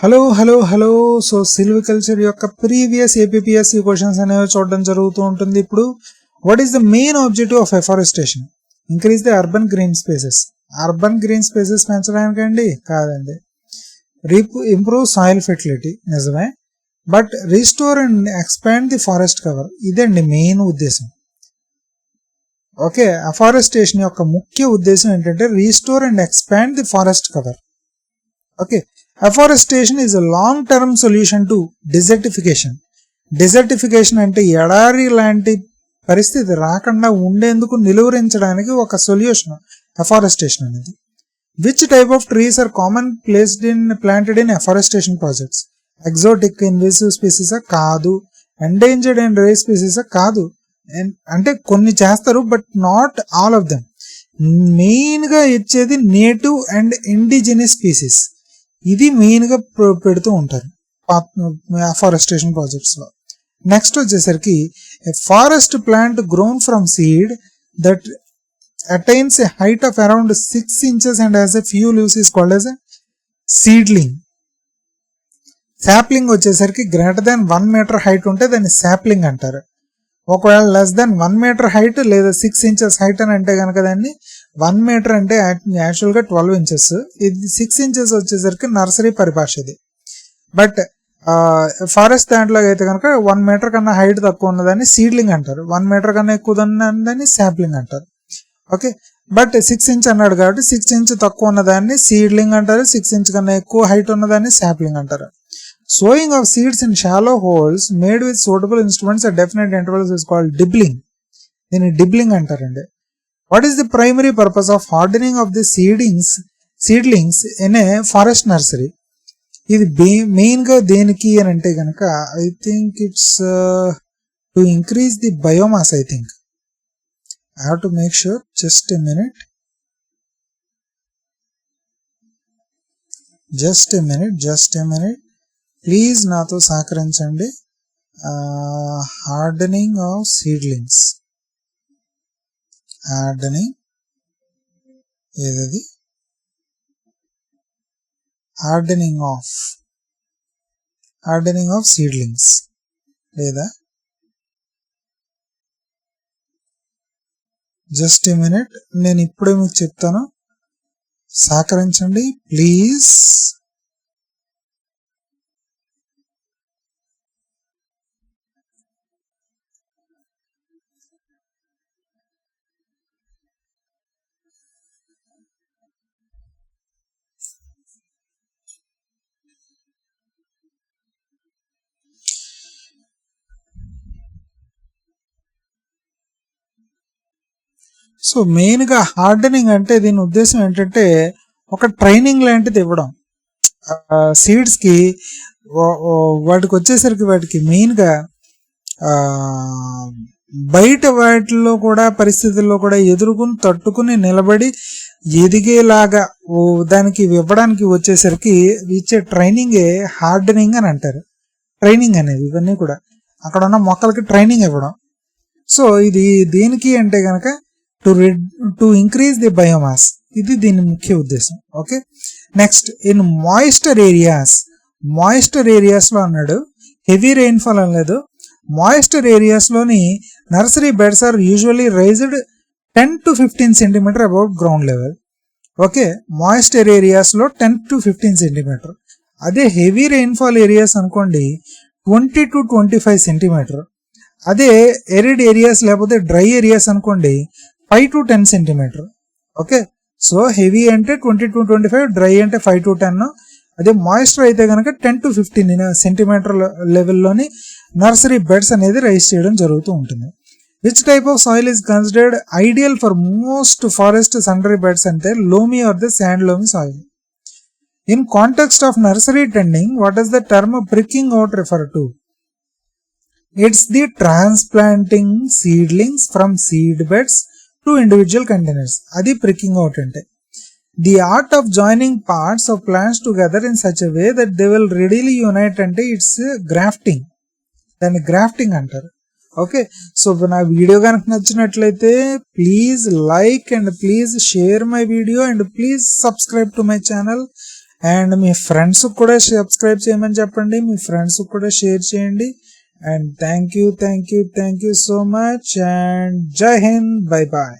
Hello. So silviculture యొక్క previous APSC questions అనేవి చూడడం జరుగుతూ ఉంటుంది. ఇప్పుడు what is the main objective of afforestation? Increase the urban green spaces. Urban green spaces పెంచడానికండి కాదండి. ఇంప్రూవ్ సాయిల్ ఫెర్టిలిటీ నిజమే, but restore and expand the forest cover, ఇదండి మెయిన్ ఉద్దేశం. ఓకే, అఫారెస్టేషన్ యొక్క ముఖ్య ఉద్దేశం ఏంటంటే restore and expand the forest cover. Okay, afforestation is a long term solution to desertification. Desertification అంటే ఎడారి లాంటి పరిస్థితి రాకుండా ఉండేందుకు నిలువరించడానికి ఒక సొల్యూషన్ అఫారెస్టేషన్ అనేది. Which type of trees are common planted in afforestation projects? Exotic invasive species కాదు, ఎండేంజర్డ్ అండ్ రేర్ స్పీసీస్ కాదు. అంటే కొన్ని చేస్తారు, but not all of them. Main గా ఇచ్చేది నేటివ్ అండ్ ఇండిజినస్ స్పీసీస్, ఇది మెయిన్ గా పెడుతూ ఉంటారు అఫారెస్టేషన్ ప్రాజెక్ట్స్ లో. నెక్స్ట్ వచ్చేసరికి forest plant grown from seed that attains a height of around 6 inches and has a few leaves is called as a seedling. Sapling వచ్చేసరికి greater than 1 meter height ఉంటే దాన్ని sapling అంటారు. ఒకవేళ less than 1 meter height లేదా 6 inches height అని అంటే కనుక దాన్ని 1 meter అంటే యాక్చువల్గా 12 inches, ఇది 6 inches వచ్చేసరికి నర్సరీ పరిభాష ఇది. బట్ ఫారెస్ట్ దాంట్లో అయితే కనుక 1 meter కన్నా హైట్ తక్కువ ఉన్నదాన్ని సీడ్లింగ్ అంటారు, 1 meter కన్నా ఎక్కువ ఉన్నదాన్ని సాప్లింగ్ అంటారు. ఓకే, బట్ 6 inch అన్నాడు కాబట్టి 6 inch తక్కువ ఉన్నదాన్ని సీడ్లింగ్ అంటారు, 6 inch కన్నా ఎక్కువ హైట్ ఉన్నదాన్ని సాప్లింగ్ అంటారు. Sowing of seeds in shallow holes made with suitable instruments at definite intervals is called dibbling. దీన్ని డిబ్లింగ్ అంటారండి. What is the primary purpose of hardening of the seedlings in a forest nursery? ఇది main గా దేనికి అని అంటే కనుక I think it's to increase the biomass. I think I have to make sure. Just a minute. Please నాతో సహకరించండి. Hardening of seedlings, hardening of seedlings లేదా just a minute, నేను ఇప్పుడే మీకు చెప్తాను, సహకరించండి ప్లీజ్. సో మెయిన్గా హార్డనింగ్ అంటే దీని ఉద్దేశం ఏంటంటే ఒక ట్రైనింగ్ లాంటిది ఇవ్వడం సీడ్స్కి. వాటికి వచ్చేసరికి వాటికి మెయిన్గా బయట వాటిల్లో కూడా పరిస్థితుల్లో కూడా తట్టుకుని నిలబడి ఎదిగేలాగా దానికి ఇవ్వడానికి వచ్చేసరికి ఇచ్చే ట్రైనింగే హార్డనింగ్ అని అంటారు. ట్రైనింగ్ అనేది ఇవన్నీ కూడా అక్కడ ఉన్న మొక్కలకి ట్రైనింగ్ ఇవ్వడం. సో ఇది దేనికి అంటే కనుక టు ఇంక్రీజ్ ది బయోమాస్, ఇది దీని ముఖ్య ఉద్దేశం. Okay, next in moister areas లో అన్నాడు, హెవీ రెయిన్ఫాల్ అనలేదు. మాయిస్టర్ ఏరియాస్ లోని nursery beds are usually raised 10 to 15 centimeter above ground level. Okay, moister areas లో 10 to 15 centimeter. అదే హెవీ రెయిన్ఫాల్ ఏరియాస్ అనుకోండి 20 to 25 centimeter. అదే ఎరిడ్ ఏరియాస్ లేకపోతే dry areas అనుకోండి 5 to 10 centimeter. Okay, so heavy అంటే 20 to 25, dry అంటే 5 to 10. అదే moisture అయితే కనుక 10 to 15 centimeter లెవెల్లోని నర్సరీ బెడ్స్ అనేది రైజ్ చేయడం జరుగుతూ ఉంటుంది. Which type of soil is considered ideal for most forest సన్డరీ బెడ్స్ అంటే loamy or the sand loamy soil. In context of nursery tending, what is the term pricking out refer to? It's the transplanting seedlings from seed beds to individual containers. అది pricking out అంటే the art of joining parts of plants together in such a way that they will readily unite అంటే it's grafting, దాన్ని grafting అంటారు. Okay, so నా video కనుక నచ్చినట్లయితే please like and please share my video and please subscribe to my channel and me friends కూడా subscribe చేయమని చెప్పండి, మీ friends కూడా షేర్ చేయండి. And thank you so much and జై హింద్, బై బాయ్.